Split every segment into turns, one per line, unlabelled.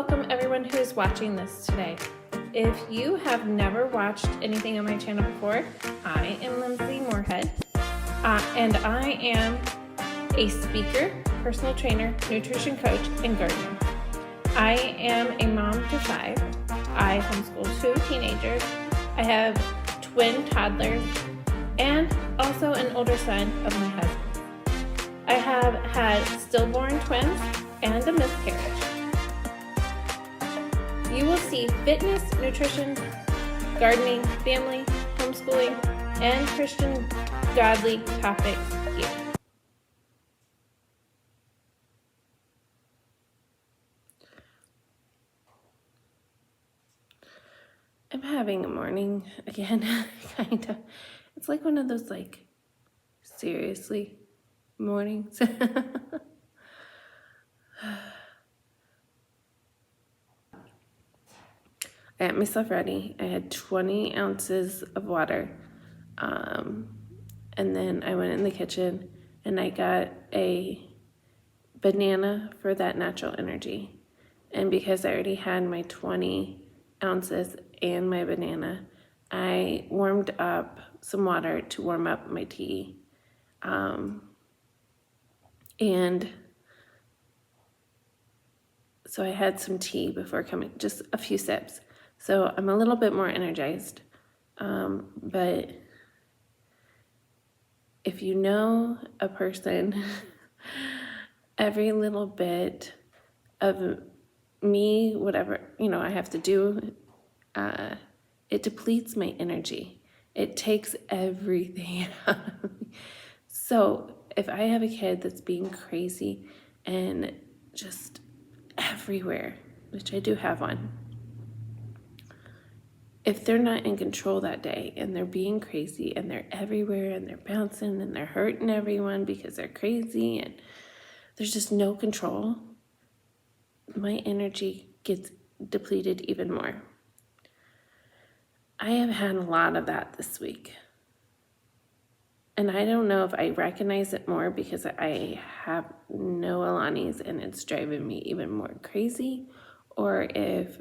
welcome everyone who is watching this today. If you have never watched anything on my channel before, I am Lindsay Moorehead, and I am a speaker, personal trainer, nutrition coach, and gardener. I am a mom to 5. I homeschool 2 teenagers. I have twin toddlers and also an older son of my husband. I have had stillborn twins and a miscarriage. You will see fitness, nutrition, gardening, family, homeschooling, and Christian godly topics here. I'm having a morning again, kind of. It's like one of those, seriously mornings. I got myself ready. I had 20 ounces of water. And then I went in the kitchen and I got a banana for that natural energy. And because I already had my 20 ounces and my banana, I warmed up some water to warm up my tea. And so I had some tea before coming, just a few sips. So I'm a little bit more energized. But if you know a person, every little bit of me, whatever, I have to do, it depletes my energy. It takes everything out of me. So if I have a kid that's being crazy and just everywhere, which I do have one, if they're not in control that day and they're being crazy and they're everywhere and they're bouncing and they're hurting everyone because they're crazy and there's just no control, my energy gets depleted even more. I have had a lot of that this week. And I don't know if I recognize it more because I have no Alanis and it's driving me even more crazy, or if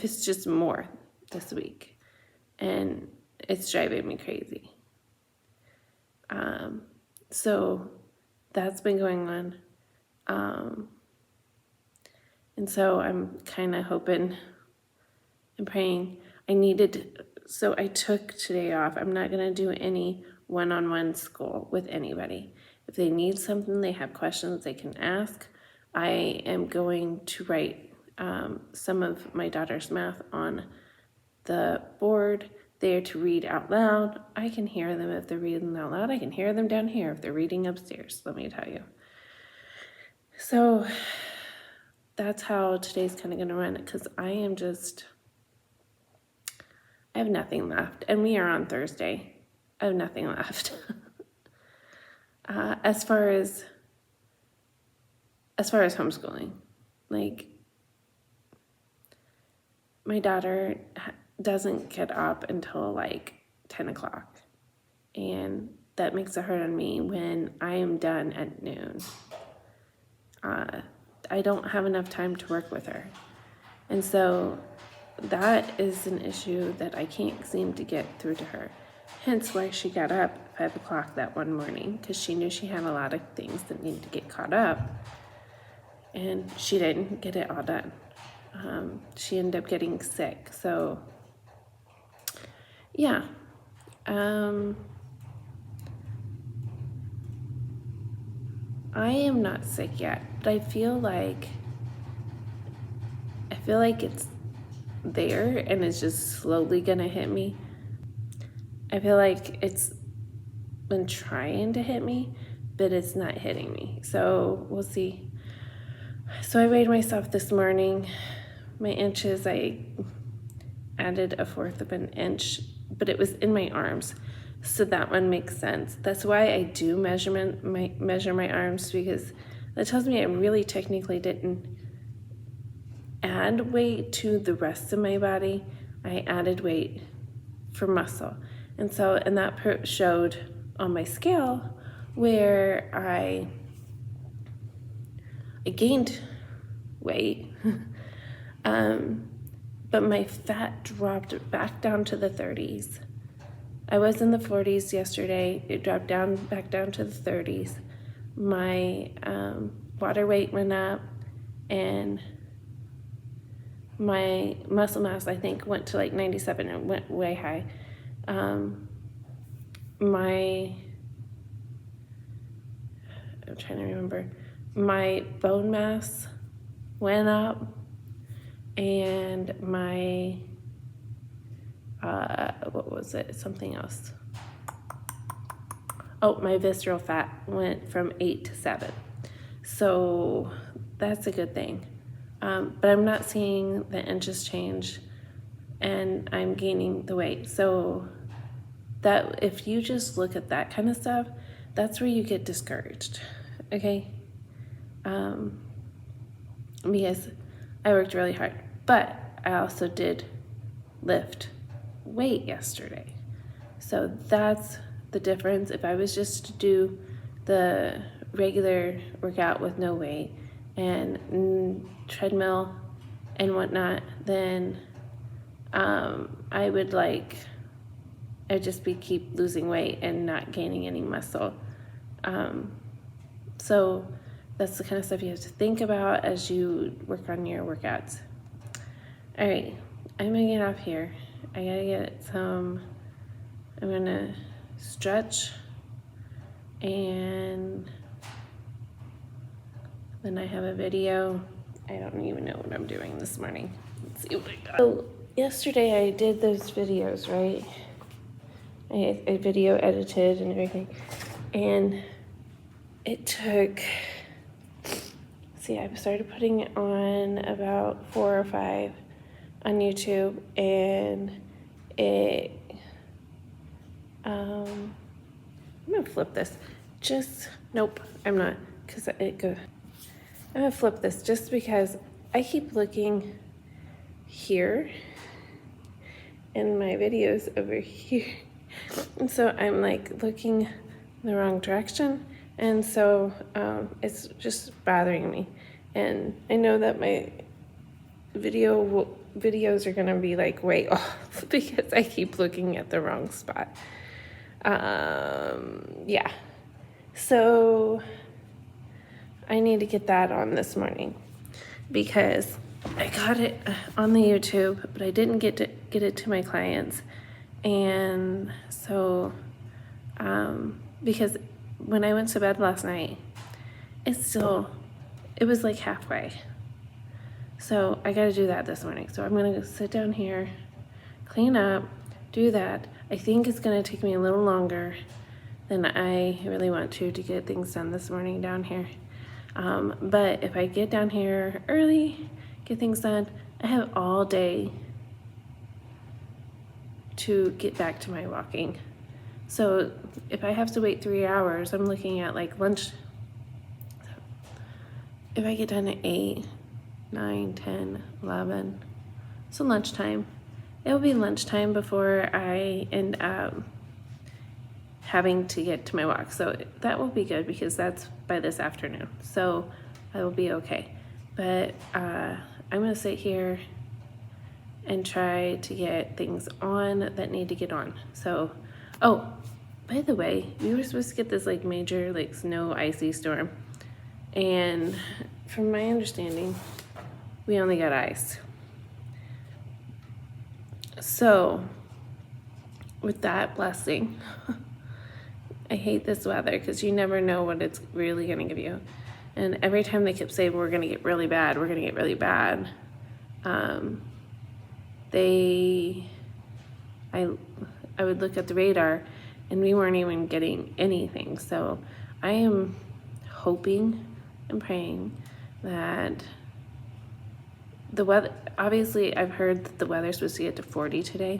it's just more this week and it's driving me crazy. So that's been going on. And so I'm kind of hoping and praying. So I took today off. I'm not going to do any one-on-one school with anybody. If they need something, they have questions they can ask. I am going to write some of my daughter's math on the board there to read out loud. I can hear them if they're reading out loud. I can hear them down here if they're reading upstairs, let me tell you. So that's how today's kind of going to run, because I have nothing left, and we are on Thursday. I have nothing left. As far as homeschooling, my daughter doesn't get up until 10 o'clock, and that makes it hard on me when I am done at noon. I don't have enough time to work with her, and so that is an issue that I can't seem to get through to her. Hence why she got up at 5 o'clock that one morning, because she knew she had a lot of things that needed to get caught up, and she didn't get it all done. She ended up getting sick. So yeah. I am not sick yet, but I feel like it's there and it's just slowly gonna hit me. I feel like it's been trying to hit me, but it's not hitting me. So we'll see. So I weighed myself this morning. My inches, I added 1/4 of an inch, but it was in my arms. So that one makes sense. That's why I do measure my arms, because that tells me I really technically didn't add weight to the rest of my body. I added weight for muscle. And that showed on my scale where I gained weight. But my fat dropped back down to the 30s. I was in the 40s yesterday. It dropped back down to the 30s. My water weight went up, and my muscle mass, I think, went to like 97. It went way high. I'm trying to remember. My bone mass went up, and my what was it? Something else. Oh, my visceral fat went from 8 to 7. So that's a good thing. But I'm not seeing the inches change, and I'm gaining the weight. So that if you just look at that kind of stuff, that's where you get discouraged, okay? Because I worked really hard, but I also did lift weight yesterday. So that's the difference. If I was just to do the regular workout with no weight and treadmill and whatnot, then I'd just be keep losing weight and not gaining any muscle. So that's the kind of stuff you have to think about as you work on your workouts. All right, I'm gonna get off here. I gotta get some, I'm gonna stretch, and then I have a video. I don't even know what I'm doing this morning. Let's see what I got. So yesterday I did those videos, right? I video edited and everything. And it took, see, I started putting it on about 4 or 5 on YouTube, and it, I'm gonna flip this. Nope, I'm not, because it goes. I'm gonna flip this just because I keep looking here and my video's over here. And so I'm like looking the wrong direction. And so it's just bothering me. And I know that my videos are gonna be like way off because I keep looking at the wrong spot. Yeah. So I need to get that on this morning because I got it on the YouTube, but I didn't get it to my clients. And so, because when I went to bed last night, it was like halfway. So I got to do that this morning. So I'm going to sit down here, clean up, do that. I think it's going to take me a little longer than I really want to get things done this morning down here. But if I get down here early, get things done, I have all day to get back to my walking. So if I have to wait 3 hours, I'm looking at like lunch. If I get done at 8, 9, 10, 11, so lunchtime. It'll be lunchtime before I end up having to get to my walk. So that will be good because that's by this afternoon. So I will be okay. But I'm gonna sit here and try to get things on that need to get on. So, oh, by the way, we were supposed to get this like major like snow icy storm. And from my understanding, we only got ice. So with that blessing, I hate this weather because you never know what it's really gonna give you. And every time they kept saying, we're gonna get really bad, we're gonna get really bad. I would look at the radar and we weren't even getting anything. So I am hoping and praying that the weather, obviously I've heard that the weather's supposed to get to 40 today.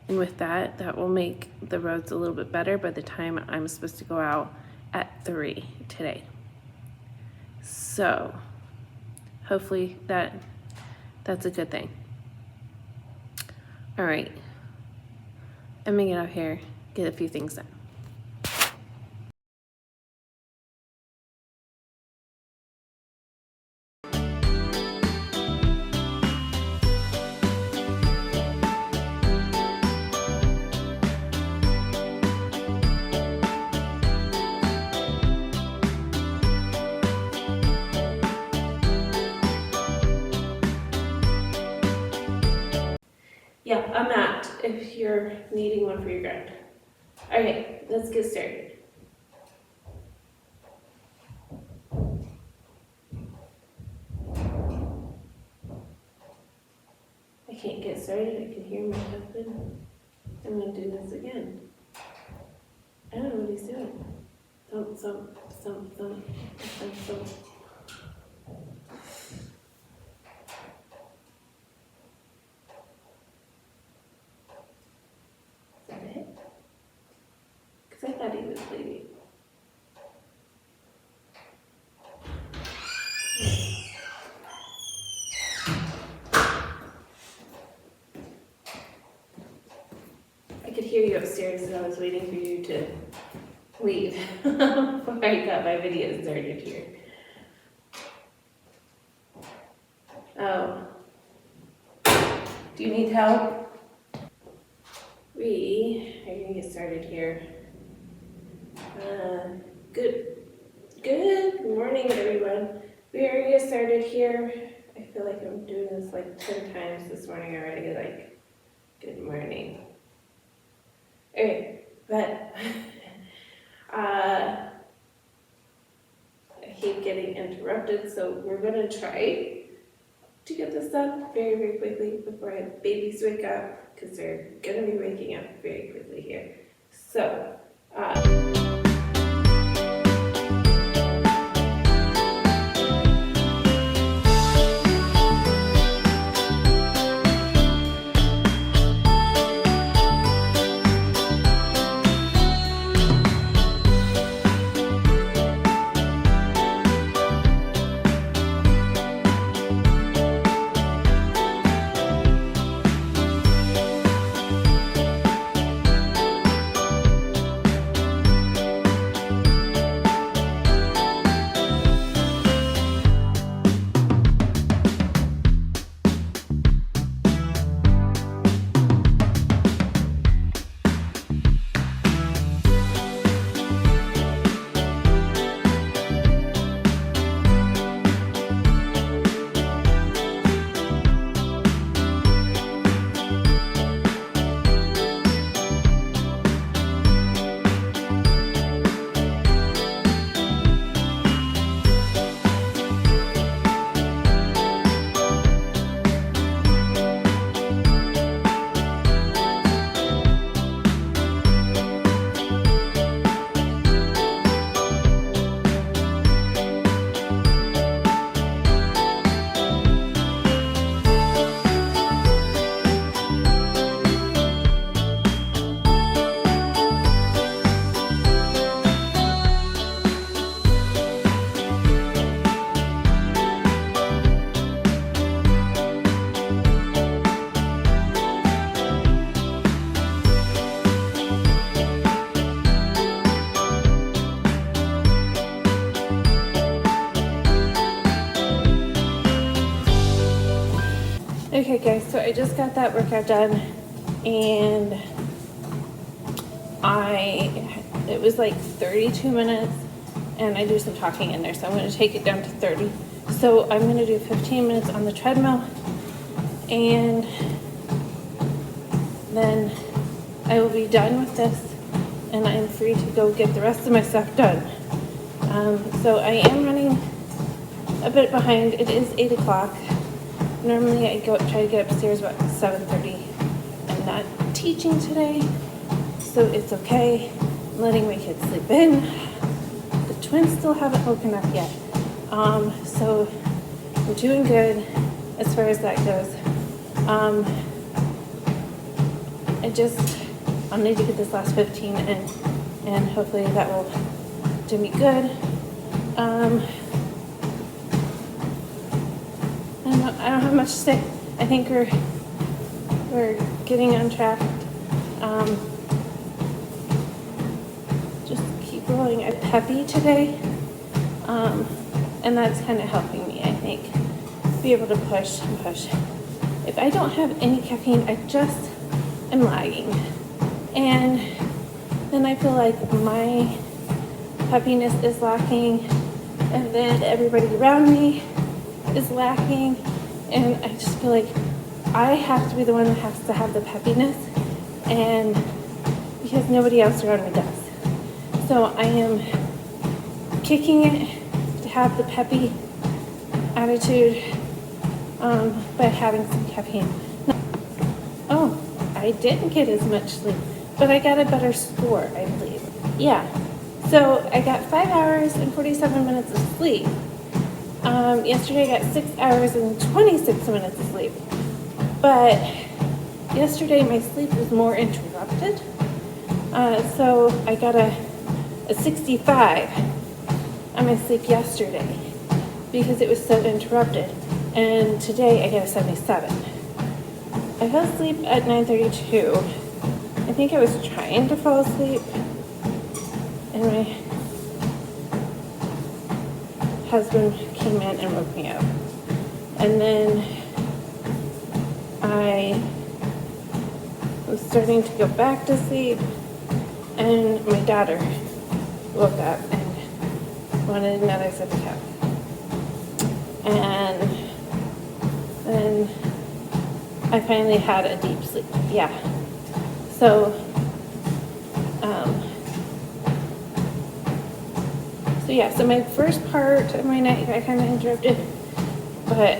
And with that, that will make the roads a little bit better by the time I'm supposed to go out at 3 today. So hopefully that's a good thing. All right, I'm gonna get out here, get a few things done. Yeah, a mat if you're needing one for your ground. Okay, let's get started. I can't get started, I can hear my husband. I'm gonna do this again. I don't know what he's doing. Thump, thump, thump, thump, thump, thump. Is that it? Because I thought he was leaving. I could hear you upstairs as I was waiting for you to leave before I got my video started here. Oh. Do you need help? We are going to get started here. Good morning, everyone. We are going to get started here. I feel like I'm doing this like 10 times this morning already, like, good morning. Okay, but I keep getting interrupted, so we're going to try to get this done very, very quickly before I have babies wake up, because they're going to be waking up very quickly here. So, okay guys, so I just got that workout done, and it was like 32 minutes, and I do some talking in there, so I'm going to take it down to 30. So I'm going to do 15 minutes on the treadmill, and then I will be done with this, and I'm free to go get the rest of my stuff done. So I am running a bit behind. It is 8 o'clock. Normally I try to get upstairs about 7:30. I'm not teaching today, so it's okay. I'm letting my kids sleep in. The twins still haven't woken up yet. So I'm doing good as far as that goes. I'll need to get this last 15 in, and hopefully that will do me good. I don't have much to say. I think we're getting on track. Just keep rolling. I'm peppy today, and that's kind of helping me, I think, be able to push and push. If I don't have any caffeine, I just am lagging, and then I feel like my peppiness is lacking, and then everybody around me is lacking, and I just feel like I have to be the one that has to have the peppiness, and because nobody else around me does. So I am kicking it to have the peppy attitude by having some caffeine. Oh, I didn't get as much sleep, but I got a better score, I believe. Yeah, so I got 5 hours and 47 minutes of sleep. Yesterday I got 6 hours and 26 minutes of sleep. But yesterday my sleep was more interrupted. So I got a 65 on my sleep yesterday because it was so interrupted. And today I got a 77. I fell asleep at 9:32. I think I was trying to fall asleep, and my husband came in and woke me up. And then I was starting to go back to sleep, and my daughter woke up and wanted another sip of coffee. And then I finally had a deep sleep. Yeah. So, so my first part of my night got kind of interrupted, but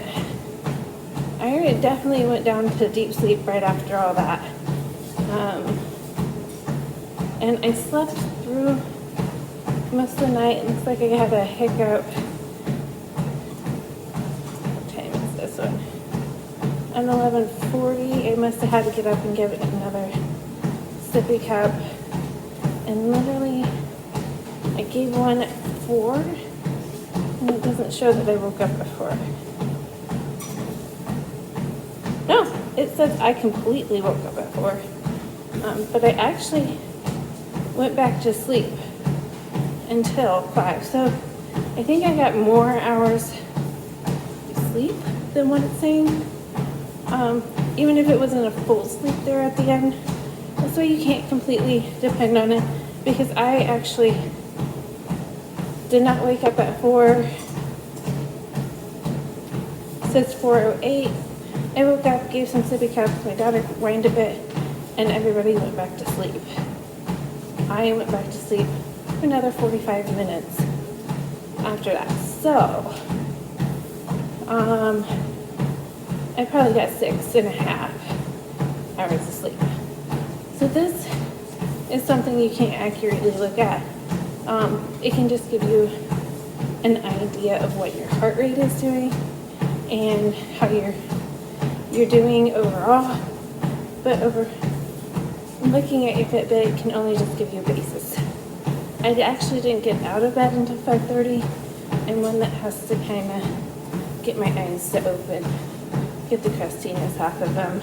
I definitely went down to deep sleep right after all that. And I slept through most of the night. It looks like I had a hiccup. What time is this one? At 11:40, I must have had to get up and give it another sippy cup. And literally, I gave one at 4, and it doesn't show that I woke up at 4. No, it says I completely woke up at 4. But I actually went back to sleep until 5. So I think I got more hours of sleep than what it's saying. Even if it wasn't a full sleep there at the end. That's why you can't completely depend on it, because I actually did not wake up at 4. It says 4:08. I woke up, gave some sippy cups, my daughter whined a bit, and everybody went back to sleep. I went back to sleep for another 45 minutes after that. So, I probably got 6.5 hours of sleep. So this is something you can't accurately look at. It can just give you an idea of what your heart rate is doing and how you're doing overall. But looking at your Fitbit can only just give you a basis. I actually didn't get out of bed until 5:30. I'm one that has to kind of get my eyes to open, get the crustiness off of them,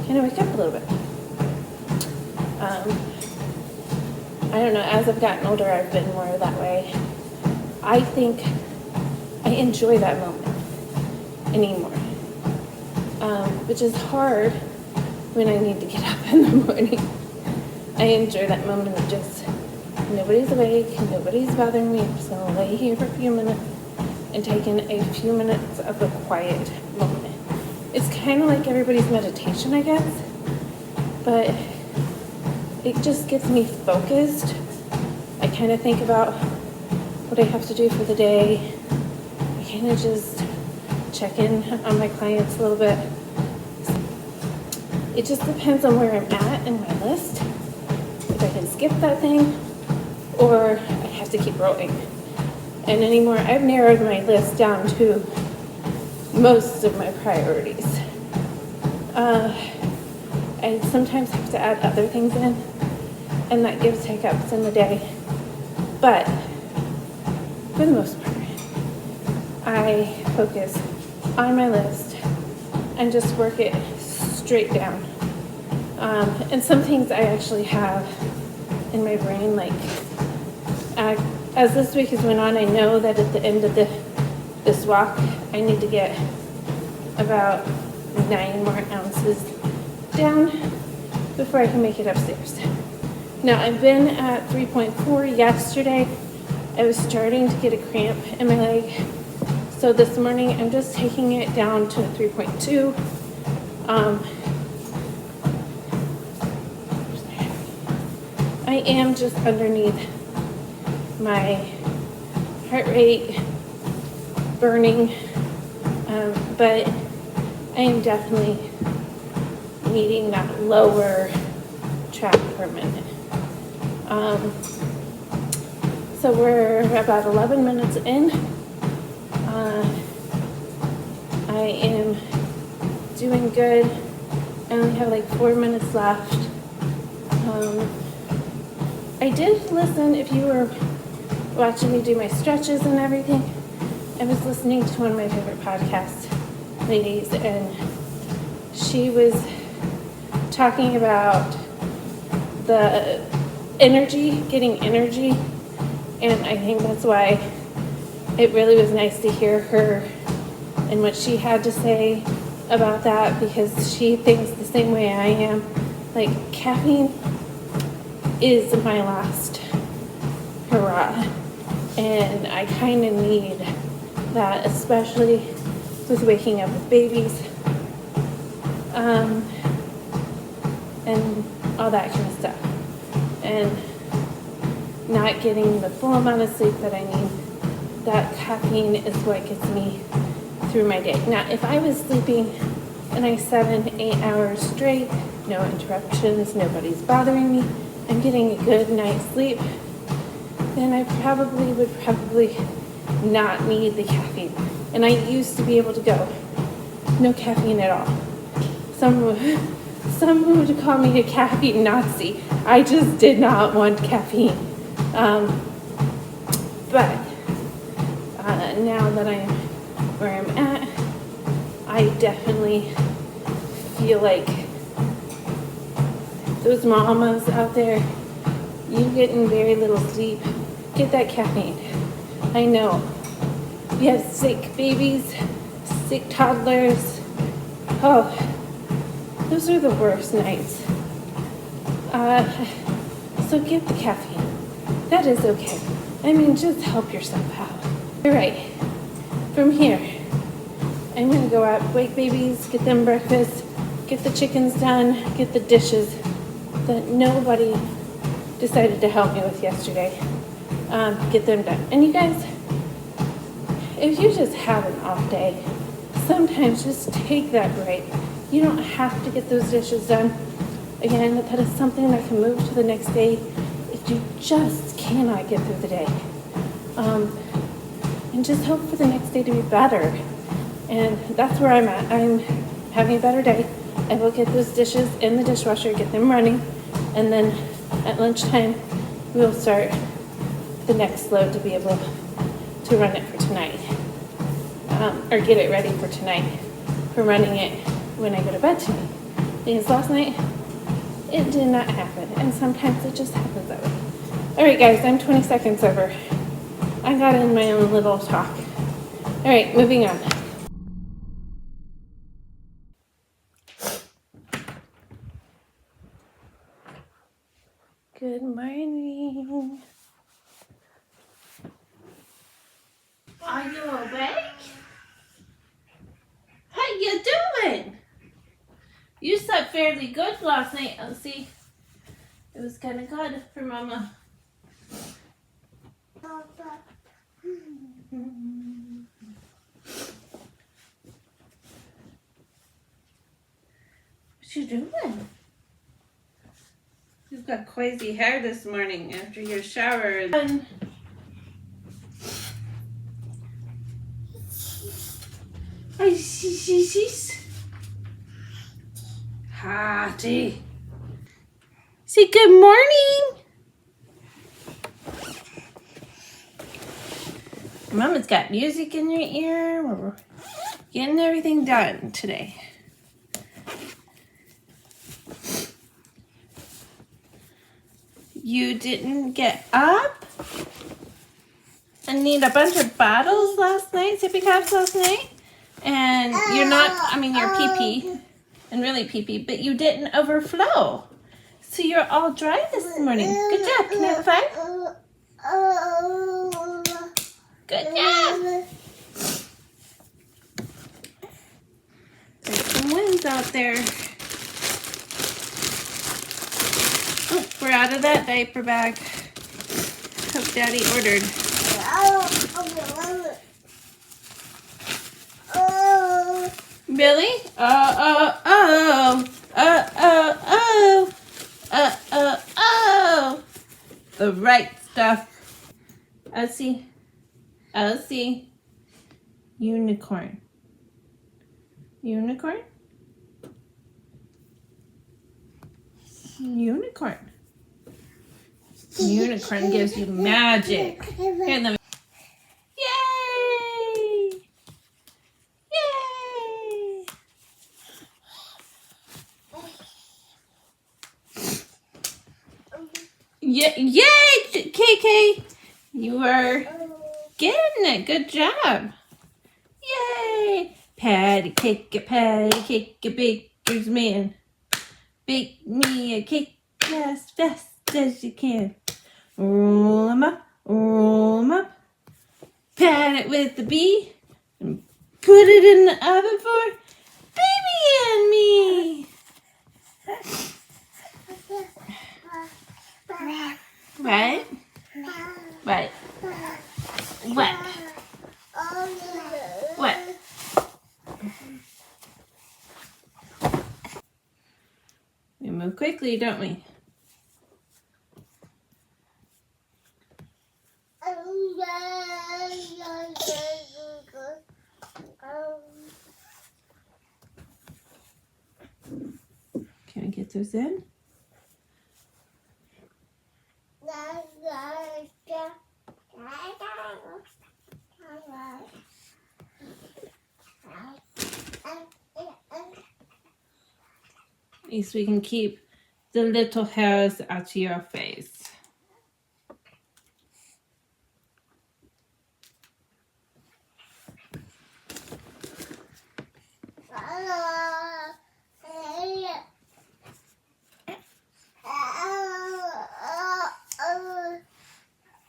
kind of wake up a little bit. I don't know, as I've gotten older, I've been more that way. I think I enjoy that moment anymore, which is hard when I need to get up in the morning. I enjoy that moment of just, nobody's awake, nobody's bothering me, I'm just gonna lay here for a few minutes and take in a few minutes of a quiet moment. It's kind of like everybody's meditation, I guess, but it just gets me focused. I kind of think about what I have to do for the day. I kind of just check in on my clients a little bit. It just depends on where I'm at in my list. If I can skip that thing, or I have to keep rolling. And anymore, I've narrowed my list down to most of my priorities. I sometimes have to add other things in, and that gives hiccups in the day. But for the most part, I focus on my list and just work it straight down. And some things I actually have in my brain, like as this week has went on, I know that at the end of this walk, I need to get about 9 more ounces down before I can make it upstairs. Now, I've been at 3.4 yesterday. I was starting to get a cramp in my leg. So this morning, I'm just taking it down to 3.2. I am just underneath my heart rate burning, but I am definitely needing that lower track per minute. So we're about 11 minutes in. I am doing good. I only have like 4 minutes left. I did listen, if you were watching me do my stretches and everything, I was listening to one of my favorite podcast ladies, and she was talking about the energy, getting energy, and I think that's why it really was nice to hear her and what she had to say about that, because she thinks the same way I am. Like, caffeine is my last hurrah, and I kind of need that, especially with waking up with babies, and all that kind of stuff, and not getting the full amount of sleep that I need. That caffeine is what gets me through my day. Now, if I was sleeping a nice 7-8 hours straight, no interruptions, nobody's bothering me, I'm getting a good night's sleep, then I would not need the caffeine. And I used to be able to go, no caffeine at all. Some would call me a caffeine Nazi. I just did not want caffeine. But now that I'm where I'm at, I definitely feel like those mamas out there, you getting very little sleep, get that caffeine. I know. You have sick babies, sick toddlers. Oh, those are the worst nights. So get the caffeine. That is okay. I mean, just help yourself out. All right, from here, I'm gonna go out, wake babies, get them breakfast, get the chickens done, get the dishes that nobody decided to help me with yesterday, get them done. And you guys, if you just have an off day, sometimes just take that break. You don't have to get those dishes done. Again, that is something that can move to the next day if you just cannot get through the day. And just hope for the next day to be better. And that's where I'm at. I'm having a better day. I will get those dishes in the dishwasher, get them running, and then at lunchtime, we'll start the next load to be able to run it for tonight. Or get it ready for tonight, for running it when I go to bed tonight. Because last night, it did not happen. And sometimes it just happens that way. All right, guys, I'm 20 seconds over. I got in my own little talk. All right, moving on. Good morning. Are you awake? How you doing? You slept fairly good last night, Elsie. It was kind of good for Mama. What you doing? You've got crazy hair this morning after your shower. Hi, Hattie. Say good morning. Mama's got music in your ear. We're getting everything done today. You didn't get up and need a bunch of bottles last night, sippy cups last night, and you're pee-pee, and really pee-pee, but you didn't overflow. So you're all dry this morning. Good job. Can I have a five? Good job. There's some Wednesday. moms out there. Oh, we're out of that diaper bag. Hope Daddy ordered. Billy? Oh. The right stuff. Elsie. Unicorn. Unicorn gives you magic. Here, let me. Yay! Yay, KK! You are getting it. Good job. Yay! Patty cake, baker's man. Bake me a cake as fast as you can. Roll 'em up. Pat it with the bee. And put it in the oven for baby and me. Right? What? We move quickly, don't we? Can we get those in? At least we can keep the little hairs out of your face.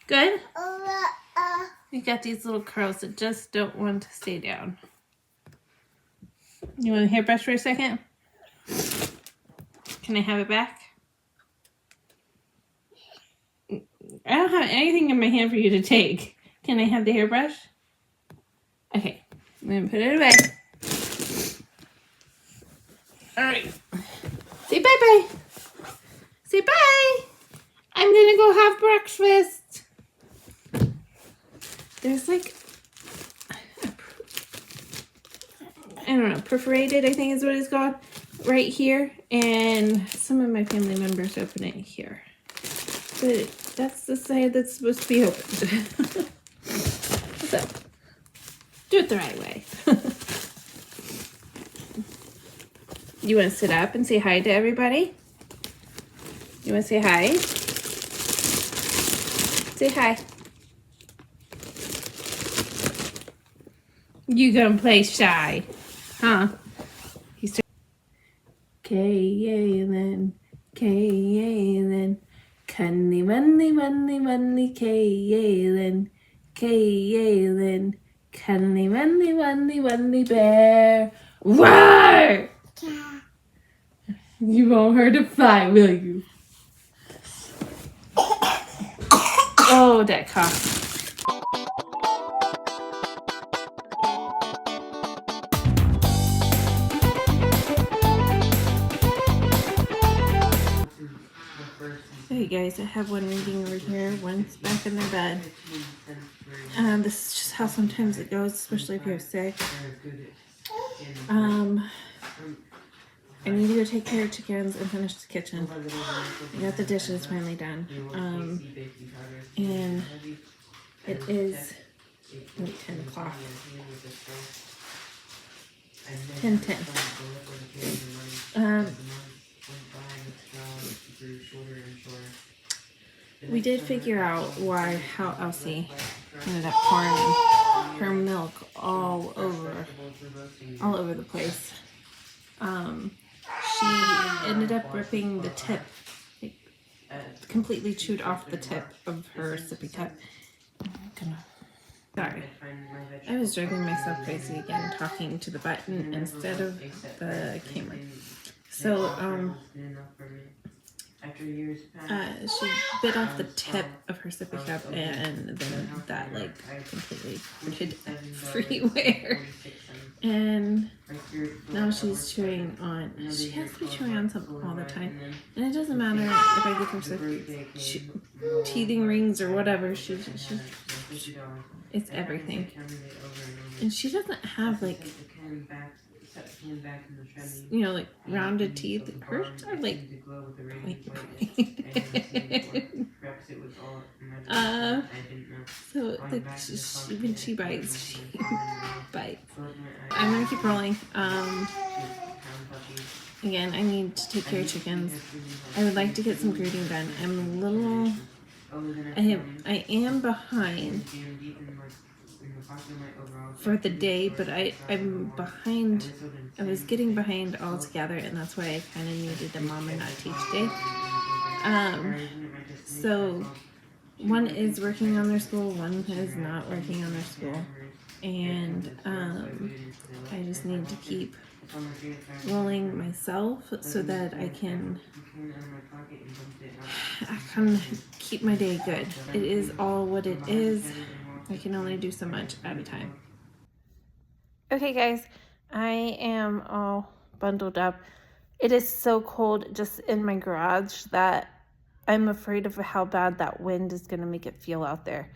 Good? We got these little curls that just don't want to stay down. You want a hairbrush for a second? Can I have it back? I don't have anything in my hand for you to take. Can I have the hairbrush? Okay, I'm going to put it away. Alright. Say bye-bye. Say bye. I'm going to go have breakfast. There's like, I don't know, perforated, I think is what it's called, right here. And some of my family members open it here. But that's the side that's supposed to be opened. So, do it the right way. You want to sit up and say hi to everybody? You want to say hi? Say hi. You gonna play shy, huh? He's Kaylin, Cunny Munny, Kaylin, Cunny Munny, bear. Roar! You won't hurt a fly, will you? Oh, that cough. Hey guys, I have one reading over here, one's back in their bed. This is just how sometimes it goes, especially if you're sick. I need to go take care of chickens and finish the kitchen. I got the dishes finally done. And it is 10 o'clock. 10:10. We did figure out how Elsie ended up pouring her milk all over the place. She ended up ripping the tip, completely chewed off the tip of her sippy cup. I'm gonna Sorry. I was driving myself crazy again, talking to the button instead of the camera. So, she bit off the tip of her sippy cup, and then that like completely hurted everywhere. And now she's chewing on. She has to be chewing on something all the time, and it doesn't matter if I give her some teething rings or whatever. It's everything, and she doesn't have like, you know, like rounded teeth. Hers are like so like when she bites, she bites. I'm gonna keep rolling. Again, I need to take care of chickens. I would like to get some grading done. I'm a little. I am behind for the day, but I'm behind. I was getting behind altogether, and that's why I kind of needed a mom and not teach day. So one is working on their school, one is not working on their school, and I just need to keep rolling myself so that I can keep my day good. It is all what it is. I can only do so much at a time. Okay guys, I am all bundled up. It is so cold just in my garage that I'm afraid of how bad that wind is going to make it feel out there.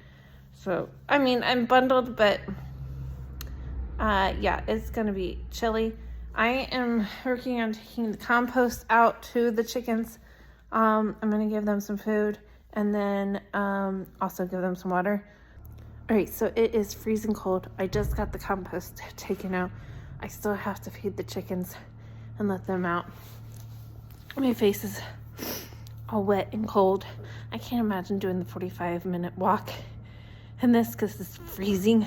So, I mean, I'm bundled, but yeah, it's going to be chilly. I am working on taking the compost out to the chickens. I'm going to give them some food and then also give them some water. All right, so it is freezing cold. I just got the compost taken out. I still have to feed the chickens and let them out. My face is all wet and cold. I can't imagine doing the 45-minute walk in this because it's freezing.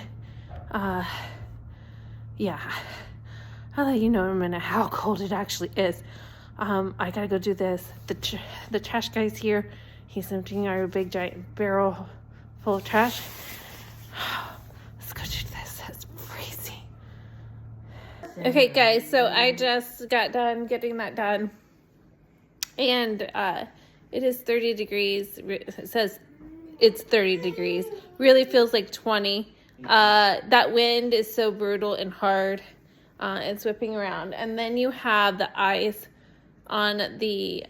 Yeah, I'll let you know in a minute how cold it actually is. I gotta go do this. The trash guy's here. He's emptying our big giant barrel full of trash. Let's go do this. It's freezing. Okay, guys, so I just got done getting that done. And it is 30 degrees. It says it's 30 degrees. Really feels like 20. That wind is so brutal and hard. It's whipping around. And then you have the ice on the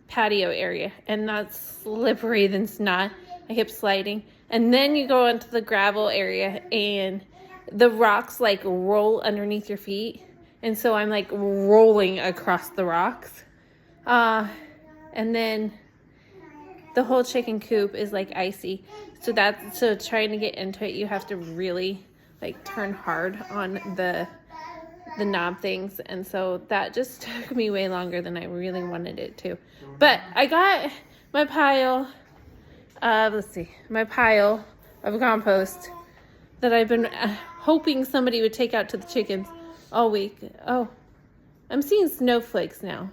patio area. And that's slippery than snot. I kept sliding. And then you go into the gravel area and the rocks like roll underneath your feet. And so I'm like rolling across the rocks. And then the whole chicken coop is like icy. So trying to get into it, you have to really like turn hard on the knob things. And so that just took me way longer than I really wanted it to. But I got my pile of compost that I've been hoping somebody would take out to the chickens all week. Oh, I'm seeing snowflakes now.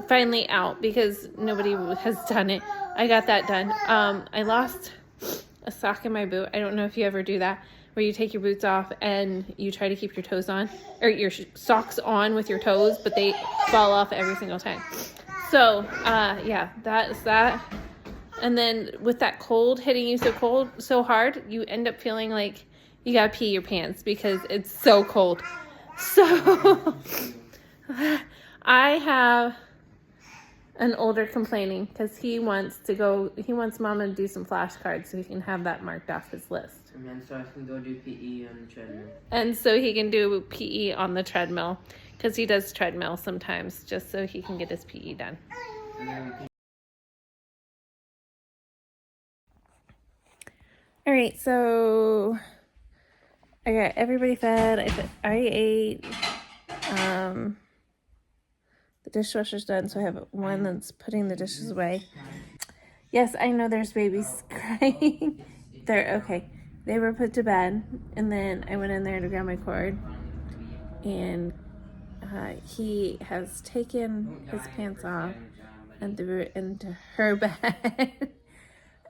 Finally out because nobody has done it. I got that done. I lost a sock in my boot. I don't know if you ever do that, where you take your boots off and you try to keep your toes on, or your socks on with your toes, but they fall off every single time. So, yeah, that's that. And then with that cold hitting you so hard, you end up feeling like you gotta pee your pants because it's so cold. So, I have an older complaining because he wants mama to do some flashcards so he can have that marked off his list.
And then so I can go do PE on the treadmill.
And so he can do PE on the treadmill because he does treadmill sometimes just so he can get his PE done. All right, so I got everybody fed. I ate. The dishwasher's done, so I have one that's putting the dishes away. Yes, I know there's babies crying. They're okay. They were put to bed, and then I went in there to grab my cord, and he has taken his pants off and threw it into her bed.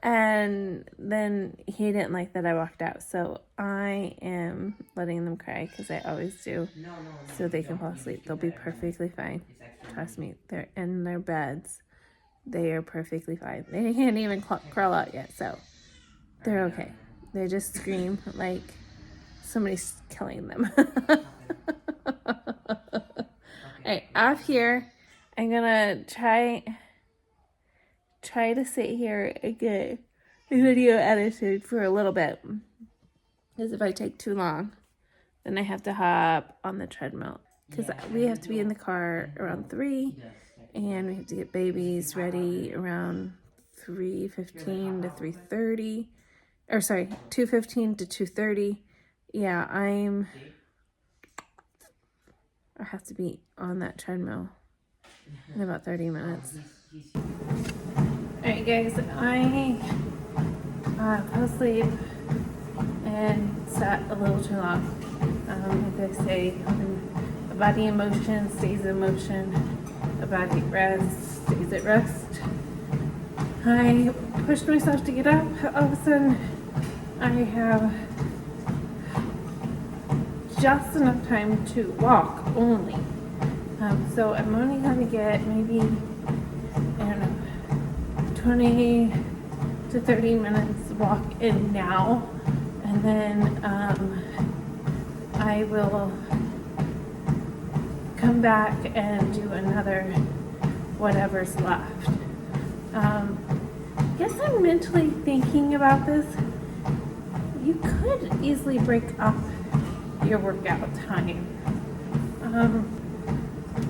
And then he didn't like that I walked out. So I am letting them cry because I always do. So they can fall asleep. They'll be perfectly fine. Trust me. They're in their beds. They are perfectly fine. They can't even crawl out yet. So they're okay. They just scream like somebody's killing them. Alright, off here. I'm gonna try to sit here and get the video edited for a little bit. Because if I take too long, then I have to hop on the treadmill. Because we have to be in the car around 3, and we have to get babies ready around 3:15 to 3:30. Or sorry, 2:15 to 2:30. Yeah, I have to be on that treadmill in about 30 minutes. Alright guys, I fell asleep and sat a little too long. Like I say, a body in motion stays in motion. A body at rest stays at rest. I pushed myself to get up. All of a sudden, I have just enough time to walk only. So I'm only going to get maybe, I don't know, 20 to 30 minutes walk in now. And then I will come back and do another whatever's left. Guess I'm mentally thinking about this. You could easily break up your workout time.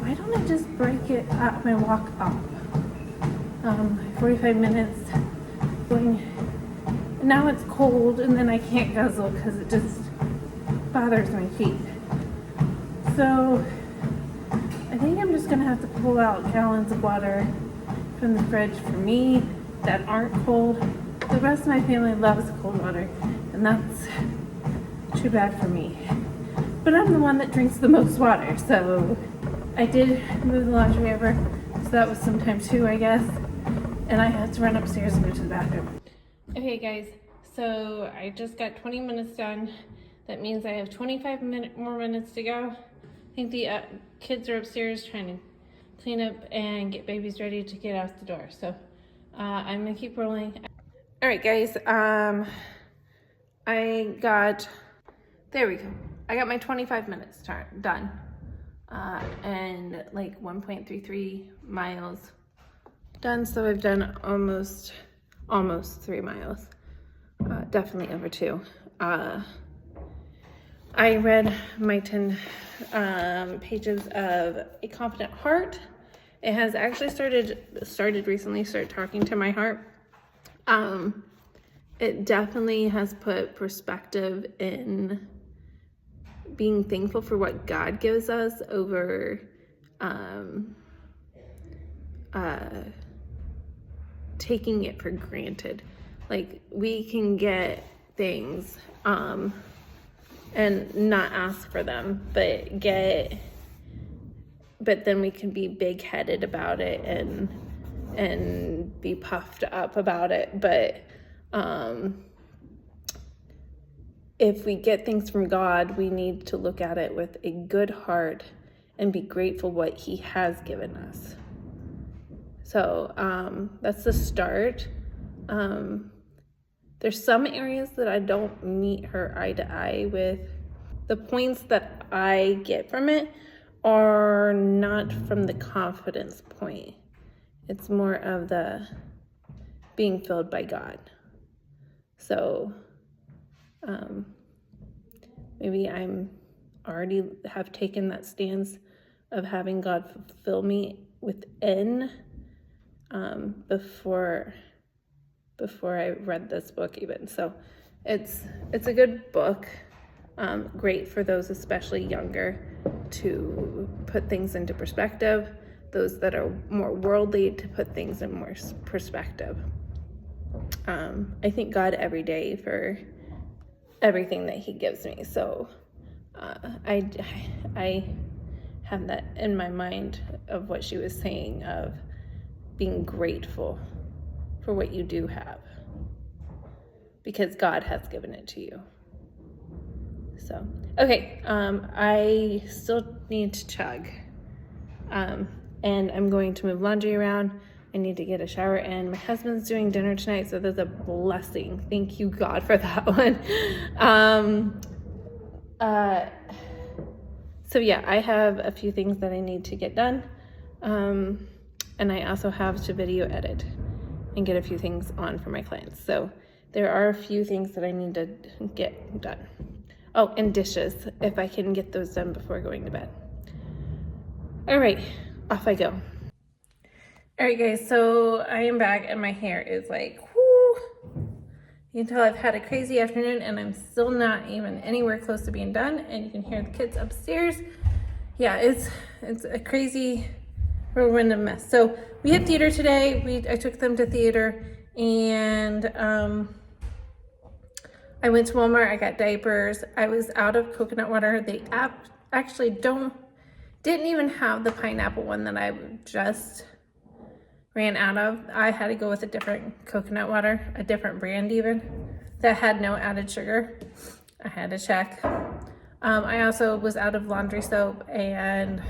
Why don't I just break it up and walk up? 45 minutes going. Now it's cold and then I can't guzzle because it just bothers my feet. So I think I'm just gonna have to pull out gallons of water from the fridge for me that aren't cold. The rest of my family loves cold water, and that's too bad for me. But I'm the one that drinks the most water, so I did move the laundry over, so that was some time too, I guess. And I had to run upstairs and go to the bathroom. Okay guys, so I just got 20 minutes done. That means I have 25 more minutes to go. I think the kids are upstairs trying to clean up and get babies ready to get out the door. So I'm gonna keep rolling. All right guys, there we go. I got my 25 minutes done. And like 1.33 miles done. So I've done almost 3 miles. Definitely over 2. I read my 10 pages of A Confident Heart. It has actually started recently, started talking to my heart. It definitely has put perspective in being thankful for what God gives us over taking it for granted. Like, we can get things and not ask for them, but then we can be big-headed about it and be puffed up about it. But if we get things from God, we need to look at it with a good heart and be grateful what He has given us. So that's the start. There's some areas that I don't meet her eye to eye with. The points that I get from it are not from the confidence point. It's more of the being filled by God. So maybe I'm already have taken that stance of having God fulfill me within before I read this book even. So it's a good book. Great for those especially younger to put things into perspective. Those that are more worldly to put things in more perspective. I thank God every day for everything that He gives me. So I have that in my mind of what she was saying of being grateful for what you do have. because God has given it to you. So, okay, I still need to chug. And I'm going to move laundry around. I need to get a shower in. My husband's doing dinner tonight, so that's a blessing. Thank you, God, for that one. So yeah, I have a few things that I need to get done. And I also have to video edit and get a few things on for my clients. So there are a few things that I need to get done. Oh, and dishes, if I can get those done before going to bed. All right, off I go. All right, guys, so I am back and my hair is like, whoo. You can tell I've had a crazy afternoon and I'm still not even anywhere close to being done. And you can hear the kids upstairs. Yeah, it's a crazy whirlwind of mess. So we had theater today. I took them to theater, and I went to Walmart. I got diapers. I was out of coconut water. They actually didn't even have the pineapple one that I just ran out of. I had to go with a different coconut water, a different brand even, that had no added sugar. I had to check. I also was out of laundry soap, and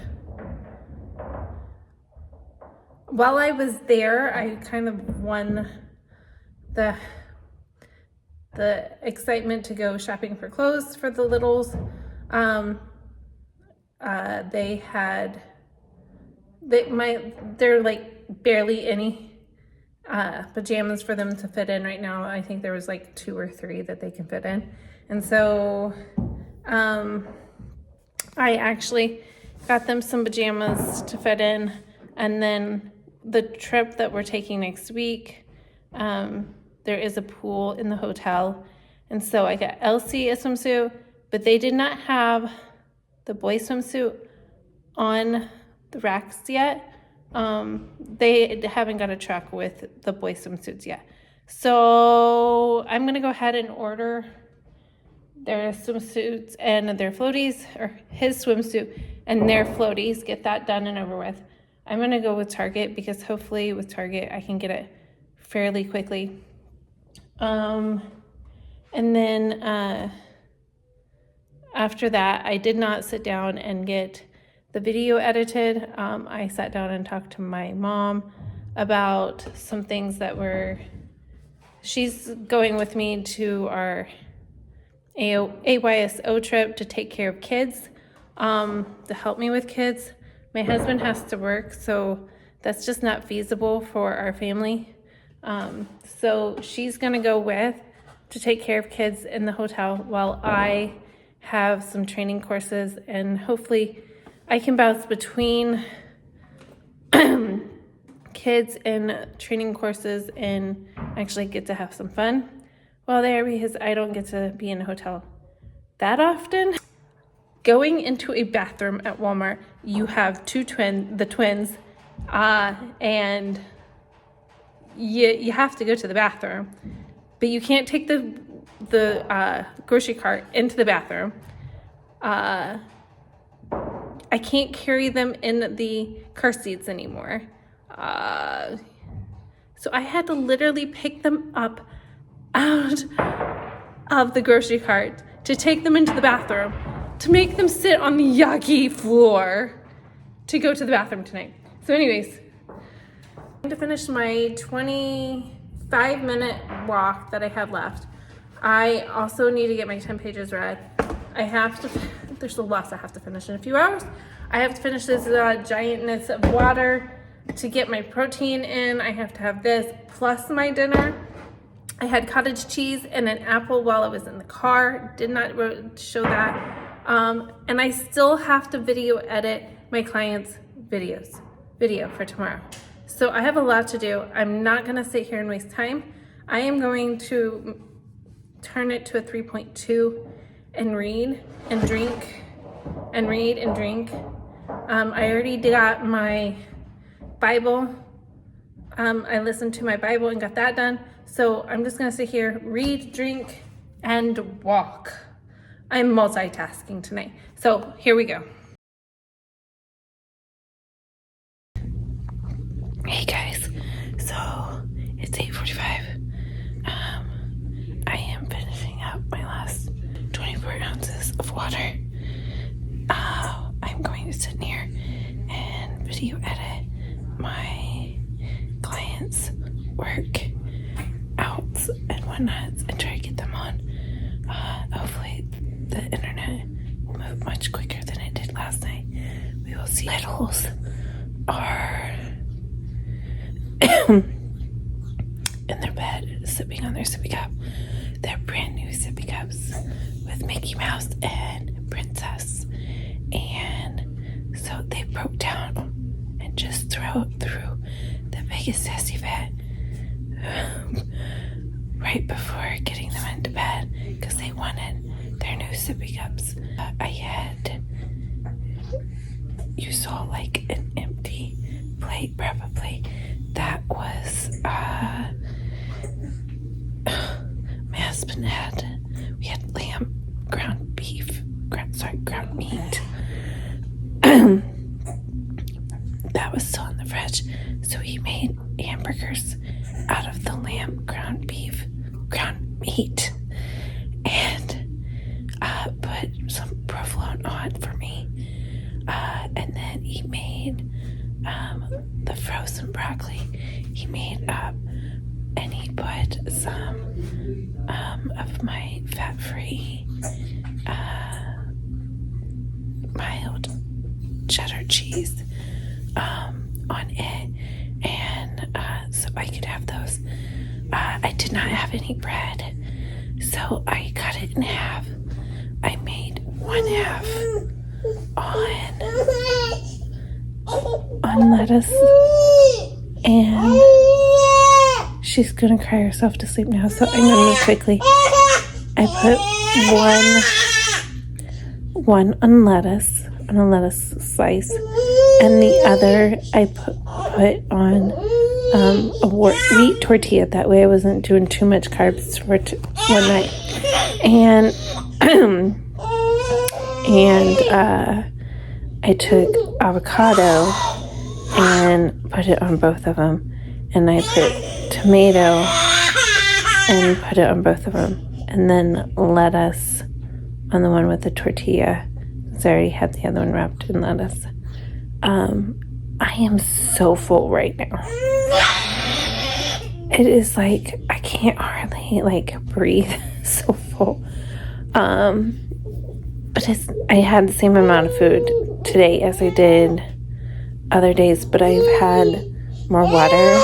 while I was there, I kind of won the excitement to go shopping for clothes for the littles. They're like barely any pajamas for them to fit in right now. I think there was like 2 or 3 that they can fit in. And so I actually got them some pajamas to fit in. And then the trip that we're taking next week, there is a pool in the hotel. And so I got Elsie a swimsuit, but they did not have the boy swimsuit on the racks yet. They haven't got a truck with the boy swimsuits yet. So I'm gonna go ahead and order their swimsuits and their floaties, or his swimsuit and their floaties, get that done and over with. I'm gonna go with Target because hopefully with Target I can get it fairly quickly. And then after that, I did not sit down and get the video edited. I sat down and talked to my mom about some things that she's going with me to our AYSO trip to take care of kids, to help me with kids. My husband has to work, so that's just not feasible for our family. So she's gonna go to take care of kids in the hotel while I have some training courses, and hopefully I can bounce between kids and training courses and actually get to have some fun while there, because I don't get to be in a hotel that often. Going into a bathroom at Walmart, you have the twins, and you have to go to the bathroom, but you can't take the grocery cart into the bathroom. I can't carry them in the car seats anymore. So I had to literally pick them up out of the grocery cart to take them into the bathroom, to make them sit on the yucky floor to go to the bathroom tonight. So anyways, I'm going to finish my 25-minute walk that I have left. I also need to get my 10 pages read. There's a lot I have to finish in a few hours. I have to finish this giantness of water to get my protein in. I have to have this plus my dinner. I had cottage cheese and an apple while I was in the car. Did not show that. And I still have to video edit my clients' video for tomorrow. So I have a lot to do. I'm not gonna sit here and waste time. I am going to turn it to a 3.2 and read and drink and read and drink. I already got my Bible. I listened to my Bible and got that done. So I'm just gonna sit here, read, drink, and walk. I'm multitasking tonight. So here we go. Hey guys, so it's 8:45. I sit here and video edit my clients' work outs and whatnot and try to get them on. Hopefully the internet will move much quicker than it did last night. We will see. Littles are in their bed, sipping on their sippy cup. They're brand new sippy cups with Mickey Mouse and Princess. And so they broke down and just threw the biggest sassy fit right before getting them into bed because they wanted their new sippy cups. You saw like an empty plate probably. That was, my husband we had lamb, ground beef, ground meat. That was still in the fridge. So he made hamburgers out of the lamb, ground beef, ground meat, and put some provolone on for me. And then he made the frozen broccoli. He made up and he put some of my fat-free mild cheddar cheese on it, and so I could have those. I did not have any bread, so I cut it in half. I made one half on lettuce, and she's gonna cry herself to sleep now, so I'm gonna move quickly. I put one on lettuce, on a lettuce slice, and the other I put on a wheat tortilla. That way I wasn't doing too much carbs for one night. And I took avocado and put it on both of them, and I put tomato and put it on both of them, and then lettuce on the one with the tortilla, because I already had the other one wrapped in lettuce. I am so full right now. It is like I can't hardly breathe. So full. But I had the same amount of food today as I did other days, but I've had more water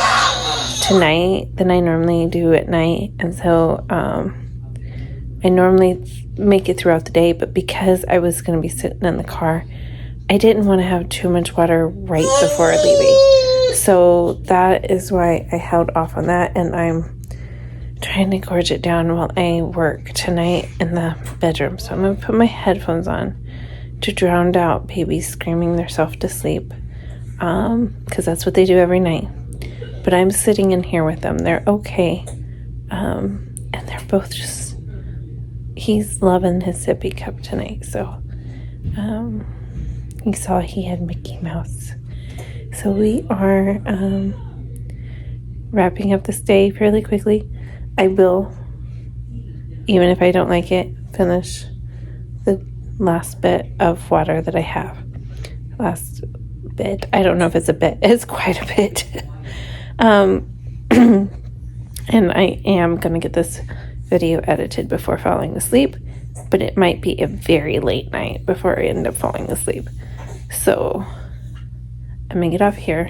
tonight than I normally do at night, and so I normally make it throughout the day, but because I was going to be sitting in the car, I didn't want to have too much water right before leaving. So that is why I held off on that, and I'm trying to gorge it down while I work tonight in the bedroom. So I'm going to put my headphones on to drown out babies screaming themselves to sleep, because that's what they do every night. But I'm sitting in here with them. They're okay, and they're both just, he's loving his sippy cup tonight. So you saw he had Mickey Mouse. So we are wrapping up this day fairly quickly. I will, even if I don't like it, finish the last bit of water that I have. Last bit. I don't know if it's a bit. It's quite a bit. And I am going to get this video edited before falling asleep, but it might be a very late night before I end up falling asleep. So I'm going to get off here